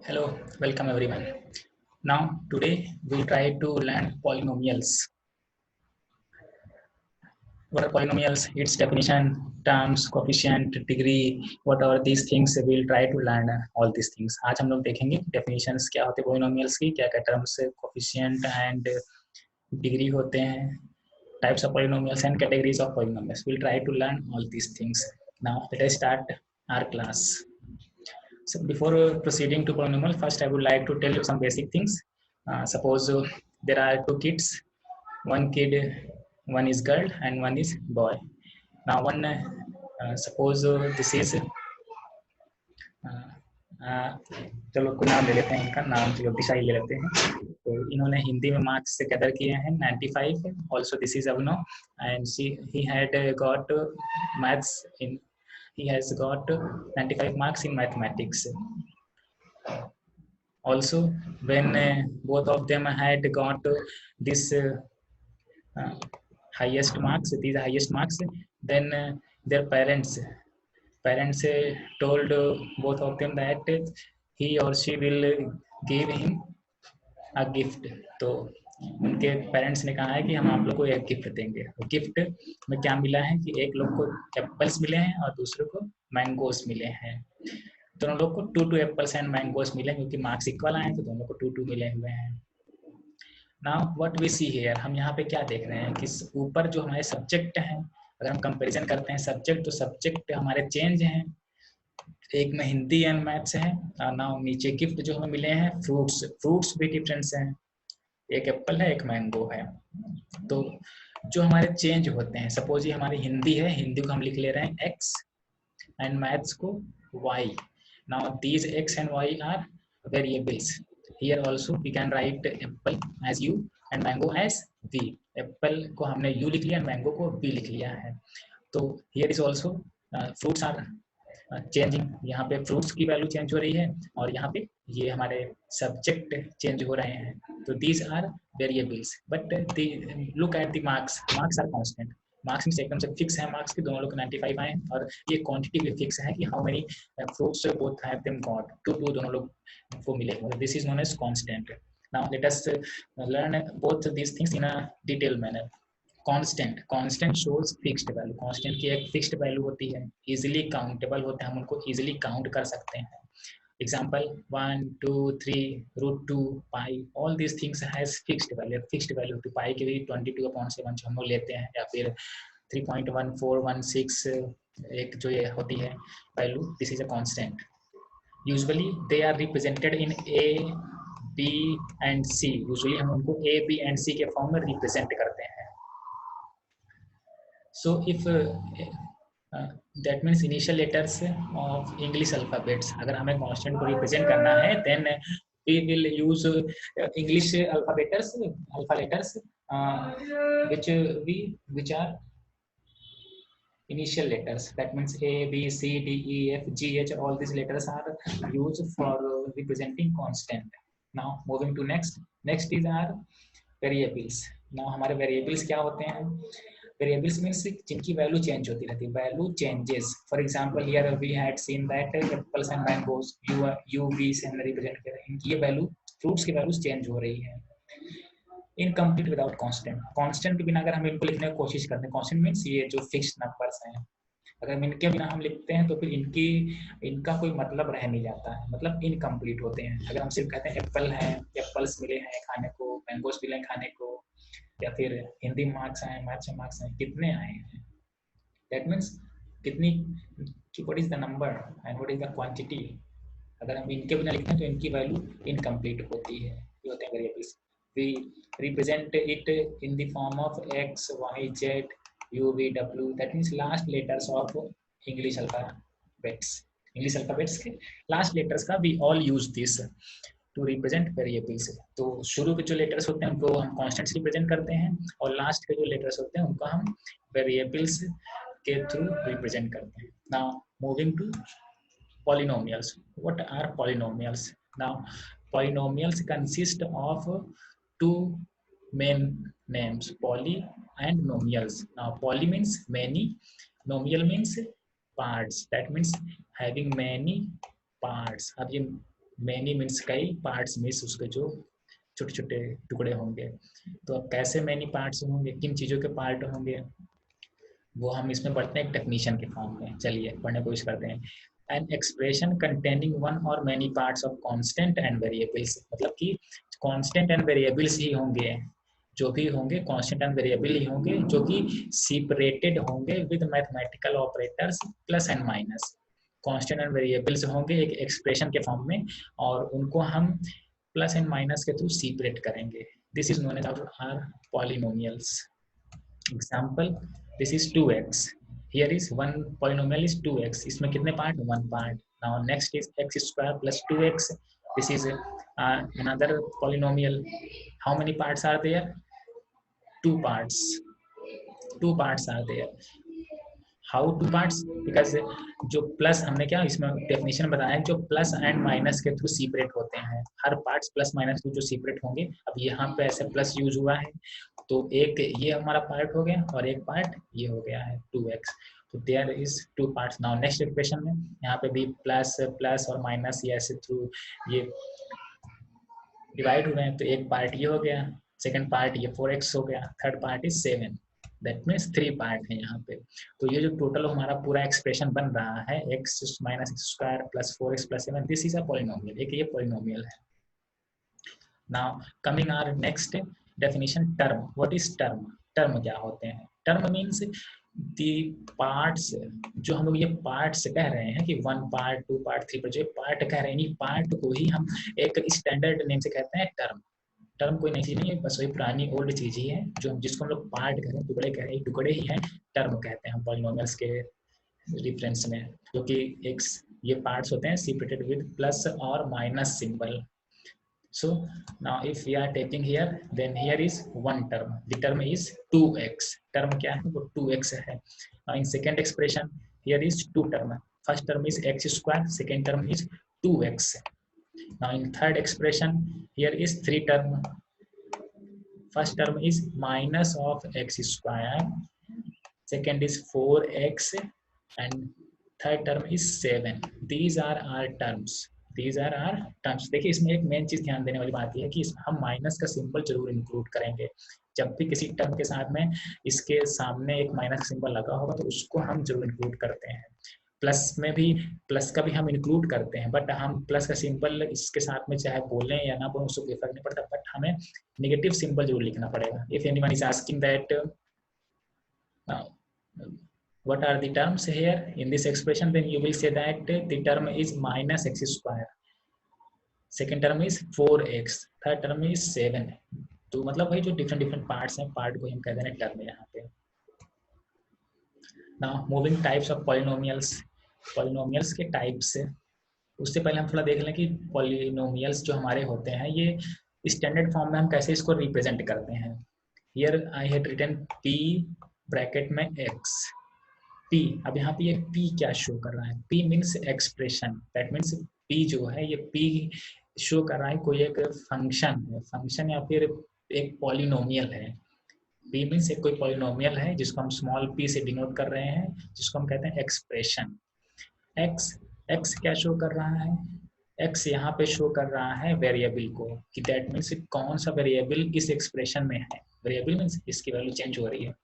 Hello, welcome everyone. Now, today we'll try to learn polynomials. What are polynomials? Its definition, terms, coefficient, degree, what are these things? We'll try to learn all these things. आज हम लोग देखेंगे definitions क्या होते हैं polynomials की, क्या क्या terms, coefficient and degree होते हैं, types of polynomials and categories of polynomials. We'll try to learn all these things. Now, let us start our class. So before proceeding to polynomial, first I would like to tell you some basic things. Suppose there are two kids, one kid, one is girl and one is boy. Now suppose this is चलो कोई नाम ले लेते हैं, इनका नाम चलो दिशा ही ले लेते हैं. तो इन्होंने हिंदी में मार्क्स से गैदर किए हैं 95. Also this is Abhinav and he had got maths in he has got 95 marks in mathematics. Also, when both of them had got this highest marks, these highest marks, then their parents told both of them that he or she will give him a gift. तो उनके parents ने कहा है कि हम आप लोग को एक गिफ्ट देंगे. गिफ्ट में क्या मिला है कि एक लोग को एप्पल्स मिले हैं और दूसरे को मैंगोस मिले हैं. दोनों लोग को टू एप्पल्स एंड मैंगोस मिले क्योंकि मार्क्स इक्वल आए हैं, तो दोनों को टू मिले हुए हैं. Now what we see here, हम यहाँ पे क्या देख रहे हैं कि ऊपर जो हमारे सब्जेक्ट हैं, अगर हम कंपैरिजन करते हैं सब्जेक्ट, तो सब्जेक्ट हमारे चेंज हैं. एक में हिंदी एंड मैथ्स है. नाउ नीचे गिफ्ट जो हमें मिले हैं फ्रूट्स भी डिफरेंस हैं. एक एप्पल है, एक मैंगो है. तो जो हमारे चेंज होते हैं, सपोज ये हमारी हिंदी है, हिंदी को हम लिख ले रहे हैं x एंड मैथ्स को y. Now these x and y are variables. Here also we can write apple as u and mango as v. Apple को हमने u लिख लिया, mango को v लिख लिया है. तो here is also fruits are changing. यहाँ पे फ्रूट्स की वैल्यू चेंज हो रही है और यहाँ पे ये हमारे सब्जेक्ट चेंज हो रहे हैं. तो these are variables, but look at the marks are constant. Marks में एकदम से फिक्स है मार्क्स की, दोनों लोग 95 आए. और ये क्वांटिटी भी फिक्स है कि how many fruits both have them got, two दोनों लोग को मिले. This is known as constant. Now let us learn both these things in a detail manner. Constant shows fixed value. Constant की एक fixed value होती है, easily countable होते हैं, हम उनको इजीली काउंट कर सकते हैं. Example 1 2 3 √2 pi, all these things has fixed value. Fixed value तो पाई के भी 22/7 जो हम लोग लेते हैं, या फिर 3.1416 एक जो ये होती है value, this is a constant. Usually they are represented in A B and C. Usually हम उनको ए बी एंड सी के फॉर्म में रिप्रेजेंट करते हैं. So if that means initial letters of English alphabets, अगर हमें constant को represent करना है, then we will use English alpha letters which are initial letters. That means A, B, C, D, E, F, G, H. All these letters are used for representing constant. Now moving to next is our variables. Now हमारे variables क्या होते हैं? Variables means जिनकी value change होती रहती है, value changes. For example here we had seen that apples and mangoes you we say हमने represent किया. इनकी ये वैल्यू, फ्रूट्स की वैल्यूज चेंज हो रही है. Incomplete without constant. कांस्टेंट के बिना अगर हम इनको लिखने की कोशिश करते हैं, कांस्टेंट मींस ये जो फिक्स्ड नंबर्स हैं, अगर हम इनके बिना हम लिखते हैं तो फिर इनका कोई मतलब रह नहीं जाता है, मतलब इनकम्प्लीट होते हैं. अगर हम सिर्फ कहते हैं एप्पल है, एप्पल्स मिले हैं खाने को, मैंगोस मिले हैं खाने को, या फिर हिंदी मार्क्स आए, मैथ्स में मार्क्स आए, कितने आए हैं, दैट मीन्स कितनी, what is the number and what is the quantity. अगर हम इनके बिना लिखते हैं तो इनकी वैल्यू इनकम्प्लीट होती है. ये होते हैं variables. We represent it in the form of x y z u v w. That means last letters of English alphabets के लास्ट लेटर्स का we all use this to represent variables. तो शुरू के जो लेटर्स होते हैं उनको हम कॉन्स्टेंट्स रिप्रेजेंट करते हैं, और लास्ट के जो लेटर्स होते हैं उनको हम वेरिएबल्स के थ्रू रिप्रेजेंट करते हैं. Now moving to polynomials. What are polynomials? Now polynomials consist of two main names, poly and nomials. Now poly means many, nomial means parts. That means having many parts. अब ये many means कई, parts means उसके जो छोटे छोटे टुकड़े होंगे। तो अब कैसे मैनी पार्ट्स होंगे, किन चीज़ों के पार्ट होंगे, वो हम इसमें पढ़ते हैं एक डेफिनेशन के फॉर्म में। चलिए पढ़ने की कोशिश करते हैं। एन एक्सप्रेशन कंटेनिंग वन और many parts of constant and variables, मतलब कि कांस्टेंट एंड वेरिएबल्स ही होंगे, जो भी होंगे कांस्टेंट एंड वेरिएबल ही होंगे, जो कि सेपरेटेड होंगे with mathematical operators plus and minus. Constant and variables होंगे एक एक्सप्रेशन के फॉर्म में, और उनको हम प्लस एंड माइनस के थ्रू सेपरेट करेंगे। This is known as our polynomials. Example, this is 2x, here is one polynomial is 2x, इसमें कितने part, one part. Now next is x square plus 2x, this is another polynomial, how many parts are there, two parts, two parts are there। How two parts, because जो plus हमने क्या इसमें definition बताया है, जो plus and minus के through separate होते हैं, हर पार्ट्स प्लस माइनस के जो सेपरेट होंगे। अब यहाँ पे ऐसे प्लस यूज हुआ है, तो एक ये हमारा पार्ट हो गया और एक पार्ट ये हो गया है 2x। तो there is two parts. Now next equation में यहाँ पे भी प्लस प्लस और माइनस ये ऐसे थ्रू ये डिवाइड हुए हैं, तो एक पार्ट ये हो गया, सेकंड पार्ट ये 4x हो गया, third part is 7, that means 3 part है यहाँ पे। तो ये जो टोटल हमारा पूरा एक्सप्रेशन बन रहा है x minus x square plus 4x plus 7, this is a polynomial, एक ये पॉलिनोमियल है। Now coming our next definition, term. What is term, term क्या होते हैं, टर्म मीन्स दी पार्ट्स, जो हम लोग ये पार्ट्स कह रहे हैं कि one part two part three part, जो पार्ट कह रहे हैं, ये पार्ट को ही हम एक स्टैंडर्ड नेम से कहते हैं टर्म। टर्म कोई नई चीज नहीं है, बस वही पुरानी ओल्ड चीज ही है, जो जिसको हम लोग पार्ट कह रहे हैं, टुकड़े कह रहे हैं, टुकड़े ही हैं, टर्म कहते हैं हम पॉलिनोमियल्स के रिफरेंस में, जो कि एक ये पार्ट्स होते हैं सेपरेटेड विद प्लस और minus symbol. So now if we are taking here, then here is one term, the term is 2x, term क्या है वो 2x है। Now in second expression here is two term, first term is x square, second term is 2x। Now in third expression here is three term, first term is minus of x square, second is 4x, and third term is 7। these are our terms, these are our terms। देखिए इसमें एक main चीज ध्यान देने वाली बात यह है कि हम माइनस का सिंबल जरूर इंक्लूड करेंगे, जब भी किसी टर्म के साथ में इसके सामने एक माइनस का सिंबल लगा होगा तो उसको हम जरूर इंक्लूड करते हैं। प्लस में भी प्लस का भी हम इंक्लूड करते हैं, बट हम प्लस का सिंबल इसके साथ में चाहे बोलें या ना बोलें उसको कोई फर्क नहीं पड़ता, बट हमें नेगेटिव सिंबल जरूर लिखना पड़ेगा। If anyone is asking that what are the terms here in this expression, then you will say that the term is minus x square, second term is 4x, third term is 7। तो मतलब भाई जो different different parts हैं, part को हम कहते हैं term यहाँ पे। Now moving types of polynomials, polynomials के टाइप्स, उससे पहले हम थोड़ा देख लें कि पॉलिनोमियल्स जो हमारे होते हैं ये स्टैंडर्ड फॉर्म में हम कैसे इसको रिप्रेजेंट करते हैं। Here I had written p bracket में x, p। अब यहाँ पे ये p क्या शो कर रहा है, p means expression, that means p जो है ये p शो कर रहा है कोई एक फंक्शन है, फंक्शन या फिर एक पॉलिनोमियल है। p मीन्स एक कोई पॉलिनोमियल है जिसको हम स्मॉल p से डिनोट कर रहे हैं, जिसको हम कहते हैं एक्सप्रेशन। x, x क्या शो कर रहा है, x यहाँ पे शो कर रहा है वेरिएबल को, कि दैट मीन्स कौन सा वेरिएबल इस एक्सप्रेशन में है। वेरिएबल मीन्स इसकी वैल्यू चेंज हो रही है,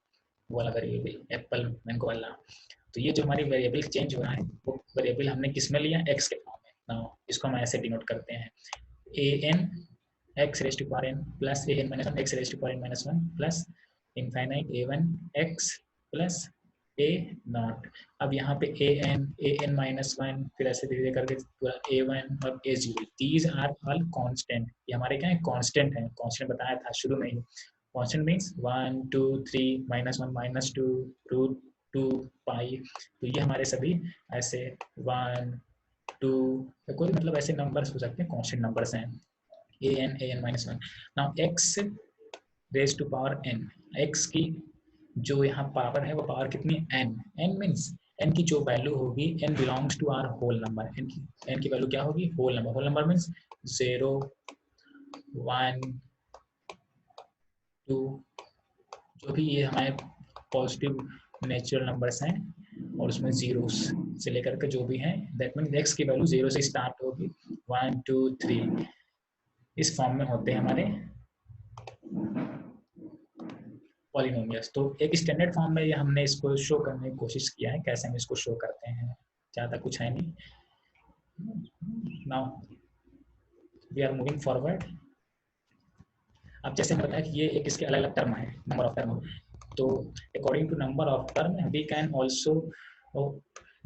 वो वाला वेरिएबल, एप्पल मैंगो वाला। तो ये जो हमारी वेरिएबल चेंज हो रहा है वो वेरिएबल हमने किस में लिया, x के फॉर्म में। नाउ इसको हम ऐसे डिनोट करते हैं, an x raise to power n plus an minus 1 x raise to power n minus 1 plus infinite a1 x plus a naught. अब यहाँ पे an माइनस 1 फिर ऐसे धीरे धीरे करके पूरा a1 और a0, these are all constant. ये हमारे क्या है, कांस्टेंट है, कांस्टेंट बताया था शुरू में ही। कांस्टेंट मीन्स 1 2 3 -1 -2 रूट 2 पाई। तो ये हमारे सभी ऐसे 1 2 कोई मतलब ऐसे नंबर्स हो सकते हैं, कांस्टेंट नंबर्स हैं, an minus 1। Now x raise to power n, x की जो यहाँ पावर है वो पावर कितनी है, n मीन्स n की जो वैल्यू होगी, n belongs to our whole number, n की वैल्यू क्या होगी, whole number. Whole number means 0 1 2, जो भी ये हमारे पॉजिटिव नेचुरल नंबर्स हैं और उसमें जीरो से लेकर के जो भी है, दैट मीन एक्स की वैल्यू 0 से स्टार्ट होगी, 1 2 3 इस फॉर्म में होते हैं हमारे पॉलिनोमियल्स। तो एक स्टैंडर्ड फॉर्म में ये हमने इसको शो करने की कोशिश किया है, कैसे हम इसको शो करते हैं, ज़्यादा कुछ है नहीं। Now we are moving forward. अब जैसे मैंने बताया कि ये एक इसके अलग अलग टर्म है, नंबर ऑफ टर्म। तो according to number of term we can also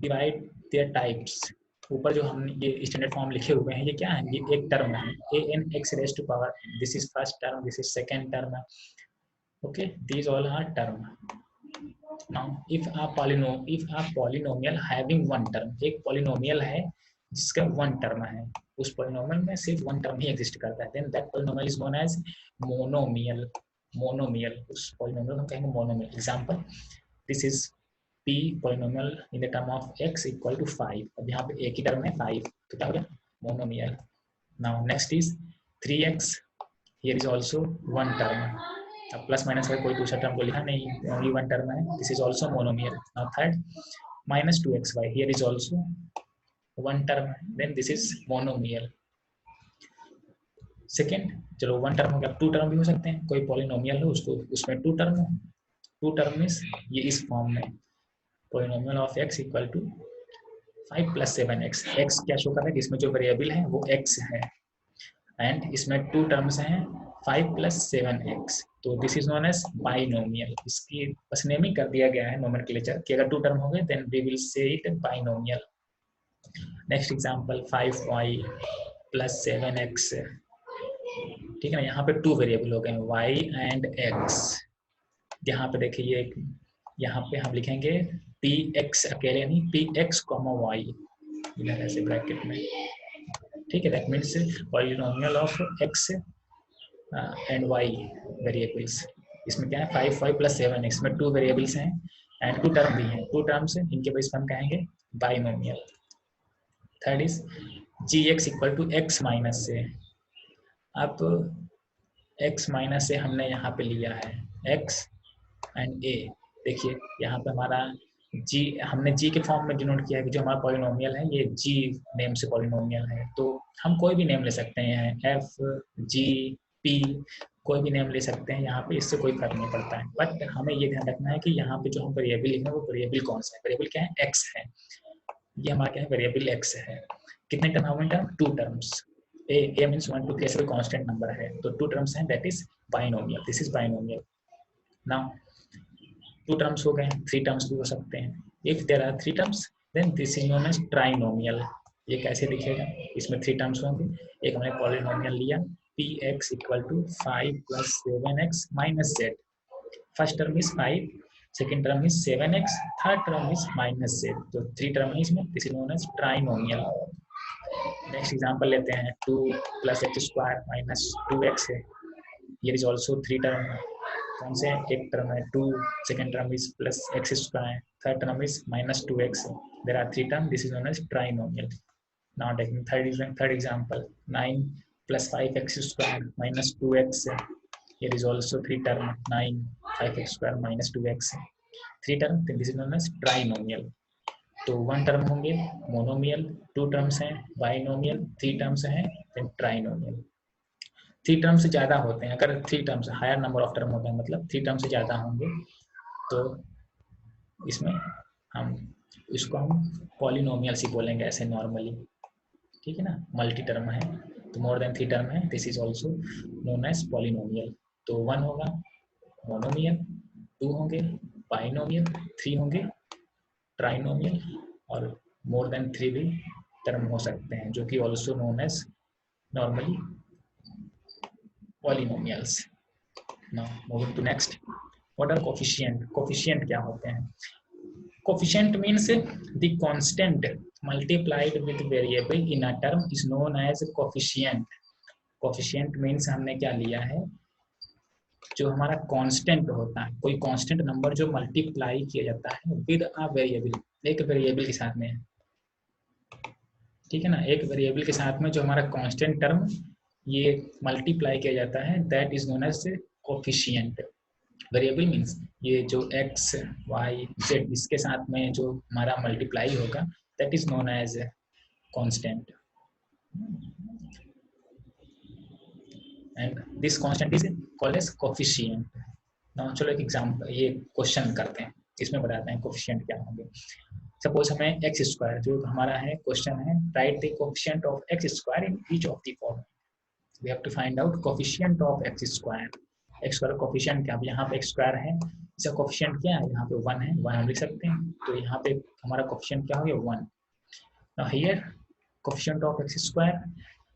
divide their types. ऊपर जो हम ये स्टैंडर्ड फॉर्म लिखे हुए हैं, ये क्या है, ये एक टर्म है, an x raised to power, this is first term, this is second term, okay, these all are term. Now if a polynomial having one term, एक पॉलिनोमियल है जिसका वन टर्म है, उस पॉलिनोमियल में सिर्फ वन टर्म ही exist करता है, then that polynomial is known as monomial. उस पॉलिनोमियल को हम कहेंगे monomial. Example, this is p polynomial in the term of x equal to 5। अब यहाँ पे एक ही टर्म है 5, तो क्या हो गया, monomial. Now next is 3x, here is also one term. अब प्लस माइनस का कोई दूसरा टर्म को लिखा नहीं, ओनली वन टर्म है, this is also monomial. Now third, -2xy, here is also one term, then this is monomial. Second, चलो one term हो गया, टू टर्म भी हो सकते हैं, कोई पॉलिनोमियल हो उसको उसमें टू टर्म हो, टू टर्म मीन्स ये इस फॉर्म में polynomial of x equal to 5 + 7x। x क्या शो कर रहा है, इसमें जो वेरिएबल है वो x है, एंड इसमें टू टर्म्स हैं 5 + 7x, तो this is known as binomial. इसकी बस नेमिंग कर दिया गया है नोमेनक्लेचर कि अगर टू टर्म हो गए then we will say it binomial. Next example, 5y + 7x, ठीक है ना, यहाँ पे टू वेरिएबल हो गए y एंड x। यहाँ पे देखिए, ये यहाँ पे हम लिखेंगे px, अकेले नहीं, px, y इधर ऐसे ब्रैकेट में, ठीक है, that means polynomial of x and y variables. इसमें क्या है, 5y + 7x में टू वेरिएबल्स हैं एंड टू टर्म भी हैं, टू टर्म्स हैं, इनके बेस पर हम कहेंगे binomial. Third is gx equal to x minus से। अब x माइनस से हमने यहाँ पे लिया है x एंड a, देखिए यहाँ पे हमारा g, हमने g के फॉर्म में डिनोट किया है कि जो हमारा पॉलिनोमियल है ये g नेम से पॉलिनोमियल है, तो हम कोई भी नेम ले सकते हैं, f g p, कोई भी नेम ले सकते हैं यहाँ पे, इससे कोई फर्क नहीं पड़ता है। बट हमें ये ध्यान रखना है कि यहाँ पे जो हम वेरिएबल लिखे हैं वो वेरिएबल कौन सा है, वेरिएबल क्या है, x है, ये हमारा क्या है, वेरिएबल x है। कितने टर्म होंगे, term two terms, a means 1 2 3 ऐसे कांस्टेंट नंबर है, तो टू टर्म्स हैं, that is binomial, this is binomial. Now two terms हो गए, थ्री टर्म्स भी हो सकते हैं। If there are three terms then this is known as trinomial. ये कैसे दिखेगा, इसमें थ्री टर्म्स होंगे, एक हमने पॉलिनोमियल लिया px equal to 5 + 7x - z। First term is 5, second term is 7x, third term is -z, तो थ्री टर्म है इसमें, this is known as trinomial. Next example लेते हैं, 2 + x² - 2x है, here is also three term, कौन से, एक term है 2, second term is +x², third term is -2x, there are three term, this is known as trinomial. Now taking third example, 9 + 5x² - 2x, here is also three term, 9 5x² - 2x, three term, this is known as trinomial. तो one term होंगे monomial, two terms हैं binomial, three terms हैं then trinomial. Three term से ज़्यादा होते हैं, अगर three terms higher number of term होते हैं, मतलब थ्री टर्म से ज़्यादा होंगे, तो इसमें हम इसको हम पॉलिनोमियल्स ही बोलेंगे ऐसे नॉर्मली, ठीक है ना। मल्टी टर्म है तो मोर देन थ्री टर्म है, this is also known as polynomial. तो वन होगा मोनोमियल, टू होंगे बाइनोमियल, थ्री होंगे ट्राइनोमियल, और मोर देन थ्री भी टर्म हो सकते हैं, जो कि also known as normally polynomials. Now moving to next, what are coefficient? Coefficient क्या होते हैं? Coefficient means the constant multiplied with variable in a term is known as coefficient. Coefficient means हमने क्या लिया है, जो हमारा कांस्टेंट होता है, कोई कांस्टेंट नंबर जो मल्टीप्लाई किया जाता है विद अ वेरिएबल, एक वेरिएबल के साथ में, ठीक है ना, एक वेरिएबल के साथ में जो हमारा कांस्टेंट टर्म ये मल्टीप्लाई किया जाता है, that is known as coefficient. Variable means ये जो x y z इसके साथ में जो हमारा मल्टीप्लाई होगा that is known as constant and this constant is called as coefficient. Now चलो एक एग्जांपल ये क्वेश्चन करते हैं, इसमें बताते हैं कोफिशिएंट क्या होंगे। सपोज हमें एक्स स्क्वायर जो हमारा है क्वेश्चन है, write the coefficient of x square in each of the following. We have to find out coefficient of x square. X square coefficient क्या, यहाँ पे एक्स स्क्वायर है, इसका कोफिशिएंट क्या है, यहाँ पे 1 है, 1 हम लिख सकते हैं, तो यहाँ पे हमारा कोफिशिएंट क्या हो गया 1। Now here coefficient of x square,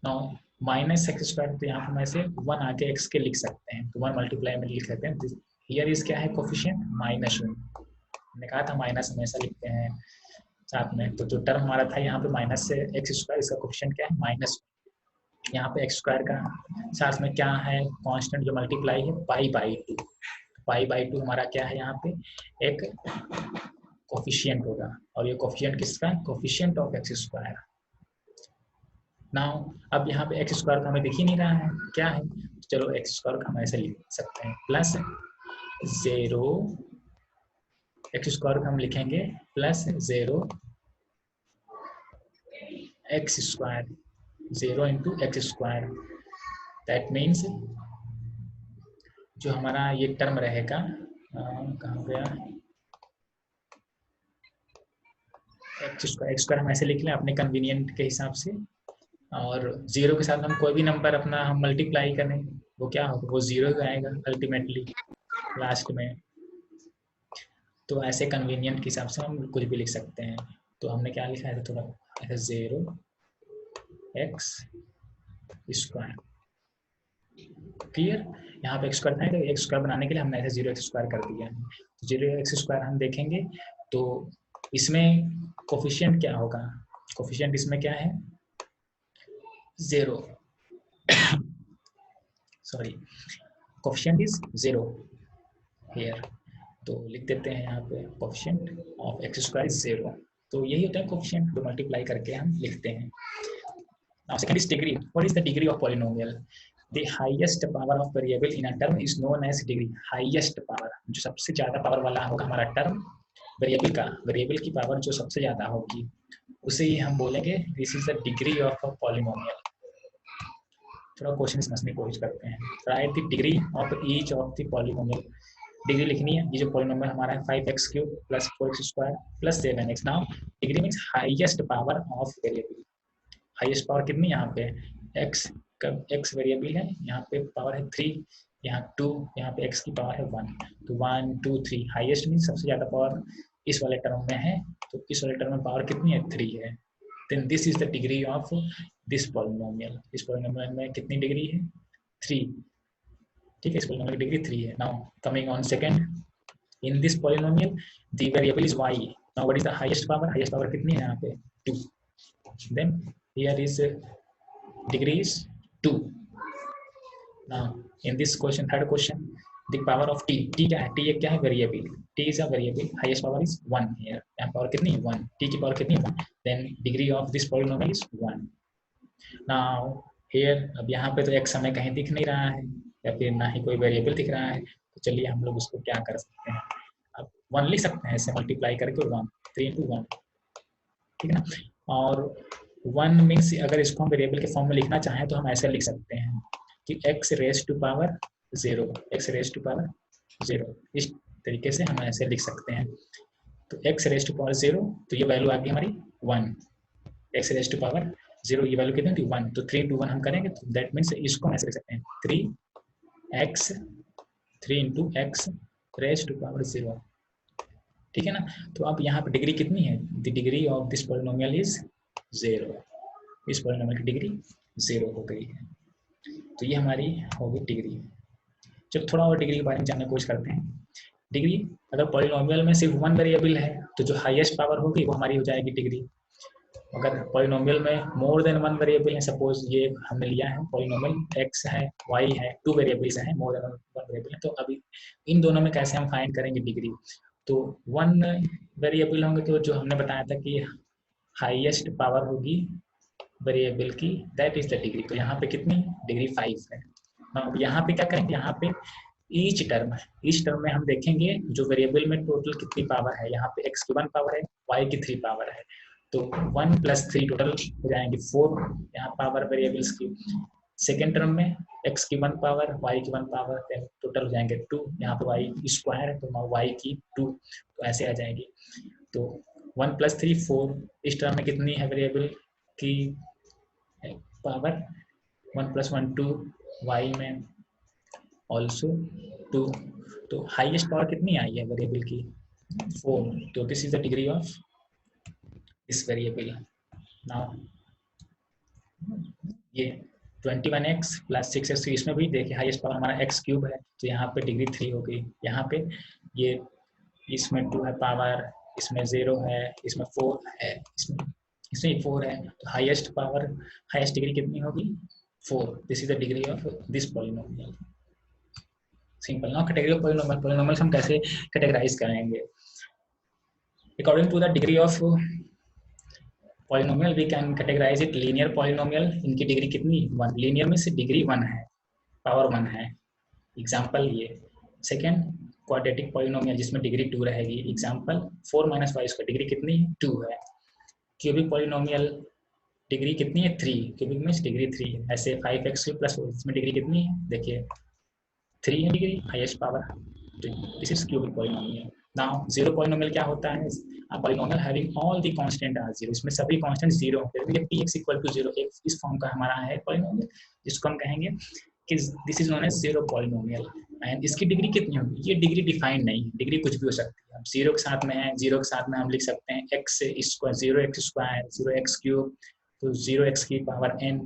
now minus x square, तो यहाँ पे हम ऐसे 1 आगे एक्स के लिख सकते हैं, तो 1 मल्टीप्लाई में लिख सकते हैं। हियर इज क्या है कोफिशिएंट -1, मैंने कहा था माइनस हमेशा लिखते हैं साथ में, तो जो टर्म हमारा था यहाँ पे माइनस से एक्स स्क्वायर, इसका कोफिशिएंट क्या है -1। यहाँ पे एक्स स्क्वायर का साथ में क्या है कांस्टेंट जो मल्टीप्लाई है पाई/2, पाई/2 हमारा क्या है यहाँ पे एक कोफिशिएंट होगा, और ये कोफिशिएंट किसका, coefficient of x square. Now अब यहाँ पे एक्स स्क्वायर का हमें दिख ही नहीं रहा है क्या है, चलो एक्स स्क्वायर का हम ऐसे लिख सकते हैं +0, एक्स स्क्वायर का हम लिखेंगे +0 x square, 0 × x square, that means जो हमारा ये टर्म रहेगा कहाँ गया, एक्स स्क्वायर हम ऐसे लिख लें अपने कन्वीनियंट के हिसाब से, और 0 के साथ हम कोई भी नंबर अपना हम मल्टीप्लाई करें वो क्या होगा, वो 0 ही आएगा अल्टीमेटली लास्ट में। तो ऐसे कन्वीनियंट के हिसाब से हम कुछ भी लिख सकते हैं। तो हमने क्या लिखा है, थोड़ा ऐसे 0 एक्स स्क्वायर, क्लियर। यहाँ पे एक्स स्क्वायर था, तो एक्स स्क्वायर बनाने के लिए हमने ऐसे 0 एक्स स्क्वायर कर दिया है। 0 एक्स स्क्वायर हम देखेंगे तो इसमें कोफिशिएंट क्या होगा, कोफिशिएंट इसमें क्या है 0 सॉरी, कोफिशिएंट इज 0 हियर, तो लिख देते हैं यहाँ पे coefficient of x square is 0। तो यही होता है कोफिशिएंट, जो मल्टीप्लाई करके हम लिखते हैं। Now second is degree. What is the degree of polynomial? The highest power of variable in a term is known as degree. Highest power, जो सबसे ज्यादा पावर वाला होगा हमारा टर्म वेरिएबल का, वेरिएबल की पावर जो सबसे ज्यादा होगी उसे ही हम बोलेंगे this is the degree of a polynomial. थोड़ा क्वेश्चन समझने की कोशिश करते हैं। Write the degree of each of the polynomial. Degree लिखनी है, ये जो पॉलिनोमियल हमारा है 5x³ + 4x² + 7x। Now degree means highest power of variable. Highest power कितनी यहाँ पे, x वेरिएबल है, यहाँ पे पावर है 3, यहाँ 2, यहाँ पे x की पावर है 1, तो 1 2 3 हाईएस्ट मीन सबसे ज्यादा पावर इस वाले टर्म में है, तो इस वाले टर्म में पावर कितनी है 3 है। Then this is the degree of this polynomial. इस पॉलिनोमियल में कितनी डिग्री है 3, ठीक है, इस पॉलिनोमियल की डिग्री 3 है। Now coming on second, in this polynomial the variable is y। Now what is the highest power, highest power कितनी है यहाँ पे 2, then here is degree is 2. Now in this question, third question, the power of t क्या है, t क्या है variable, t is a variable, highest power is 1 here, यहाँ power कितनी है 1, t की पावर कितनी है 1, then degree of this polynomial is 1. Now here अब यहाँ पे तो x हमें कहीं दिख नहीं रहा है या फिर ना ही कोई वेरिएबल दिख रहा है, तो चलिए हम लोग उसको क्या कर सकते हैं, अब 1 लिख सकते हैं ऐसे मल्टीप्लाई करके 1, 3 × 1, ठीक है ना। और 1 मीन्स अगर इसको हम वेरिएबल के फॉर्म में लिखना चाहें तो हम ऐसे लिख सकते हैं कि x raise to power 0, x raise to power 0, इस तरीके से हम ऐसे लिख सकते हैं। तो x रेज़ टू पावर 0, तो ये वैल्यू आ गई हमारी 1, x रेज़ टू पावर 0 ये वैल्यू कितनी थी 1, तो 3 × 1 हम करेंगे, तो दैट मीन्स इसको हम ऐसे लिख सकते हैं 3 × x रेज़ टू पावर 0, ठीक है ना। तो अब यहाँ पे डिग्री कितनी है, the degree of this polynomial is 0, इस पॉलिनोमियल की डिग्री 0 हो गई है। तो ये हमारी होगी डिग्री। जब थोड़ा और डिग्री के बारे में जानने की कोशिश करते हैं, डिग्री अगर पॉलिनोमियल में सिर्फ 1 वेरिएबल है तो जो हाईएस्ट पावर होगी वो हमारी हो जाएगी डिग्री। अगर पॉलिनोमियल में मोर देन 1 वेरिएबल है, सपोज ये हमने लिया है पॉलिनोमियल x है y है, 2 वेरिएबल्स हैं, मोर देन 1 वेरिएबल है, तो अभी इन दोनों में कैसे हम फाइंड करेंगे डिग्री। तो 1 वेरिएबल होंगे तो जो हमने बताया था कि हाईएस्ट पावर होगी वेरिएबल की, दैट इज द डिग्री। तो यहाँ पे कितनी डिग्री 5 है। अब यहाँ पे क्या करेंगे, यहाँ पे ईच टर्म में हम देखेंगे जो वेरिएबल में टोटल कितनी पावर है। यहाँ पे x की 1 पावर है, y की 3 पावर है, तो 1 + 3 टोटल हो जाएंगे 4 यहाँ पावर वेरिएबल्स की। सेकेंड टर्म में x की 1 पावर, y की 1 पावर, टोटल हो जाएंगे 2, यहाँ पे y स्क्वायर है तो y की 2, तो ऐसे आ जाएगी। तो 1 + 3 4, इस टर्म में कितनी है वेरिएबल की पावर, 1 + 1 2, y में ऑल्सो 2, तो हाईएस्ट पावर कितनी आई है वेरिएबल की 4, तो this is the degree of this variable. Now ये 21x + 6x, इसमें भी देखिए हाईएस्ट पावर हमारा x³ है, तो यहाँ पे डिग्री 3 हो गई। यहाँ पे ये इसमें 2 है पावर, इसमें 0 है, इसमें 4 है, इसमें 4 है, तो हाईएस्ट पावर, हाईएस्ट डिग्री कितनी होगी 4। This is the degree of this polynomial. Simple ना कैटेगरी ऑफ पॉलिनोमियल। पॉलिनोमियल्स हम कैसे कैटेगराइज करेंगे, according to the degree of polynomial we can categorise it. Linear polynomial, इनकी डिग्री कितनी 1, लीनियर में से डिग्री 1 है, पावर 1 है, एग्जाम्पल ये। सेकेंड क्वाड्रेटिक पॉलिनोमियल जिसमें डिग्री 2 रहेगी, एग्जाम्पल 4 - y² डिग्री कितनी 2 है। क्यूबिक पॉलिनोमियल डिग्री कितनी है 3, क्यूबिक में डिग्री 3 है। ऐसे 5x³ + इसमें डिग्री कितनी है देखिए 3 है degree, highest power, this is cubic polynomial. Now zero polynomial क्या होता है, polynomial having all the constant are zero, इसमें सभी कांस्टेंट जीरो होते हैं। px = 0 इस फॉर्म का हमारा है पॉलिनोमियल, जिसको हम कहेंगे कि this is known as zero polynomial. And इसकी डिग्री कितनी होगी, ये डिग्री डिफाइंड नहीं है, डिग्री कुछ भी हो सकती है। अब जीरो के साथ में है, जीरो के साथ में हम लिख सकते हैं x स्क्वायर, 0x², 0x³, तो 0x की पावर n,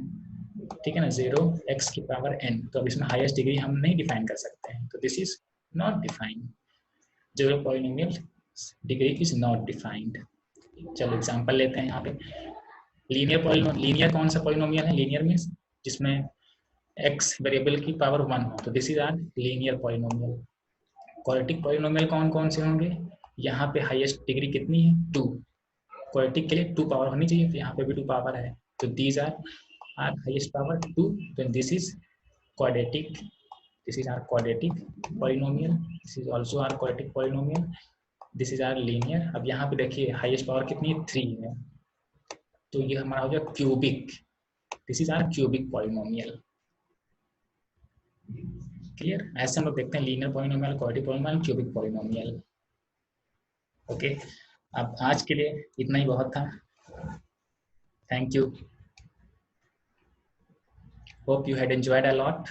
ठीक है ना, 0x की पावर n। तो अब इसमें हाईएस्ट डिग्री हम नहीं डिफाइन कर सकते हैं, तो this is not defined, zero polynomial degree is not defined. चलो एग्जांपल लेते हैं यहाँ पे। लीनियर पॉलिनोमियल, लीनियर कौन सा पॉलिनोमियल है, लीनियर मींस जिसमें x वेरिएबल की पावर 1 हो, तो this is are linear polynomial. Quadratic polynomial कौन कौन से होंगे, यहाँ पे हाईएस्ट डिग्री कितनी है 2, क्वाड्रेटिक के लिए 2 पावर होनी चाहिए, तो यहाँ पे भी 2 पावर है, तो these are highest power 2, then this is quadratic, this is our quadratic polynomial, this is also our quadratic polynomial, this is our linear। अब यहाँ पे देखिए हाईएस्ट पावर कितनी है 3 है, तो ये हमारा हो गया cubic, this is are cubic polynomial. Clear, ऐसे हम लोग देखते हैं linear polynomial, quadratic polynomial, cubic polynomial. Okay, अब आज के लिए इतना ही बहुत था। Thank you, hope you had enjoyed a lot।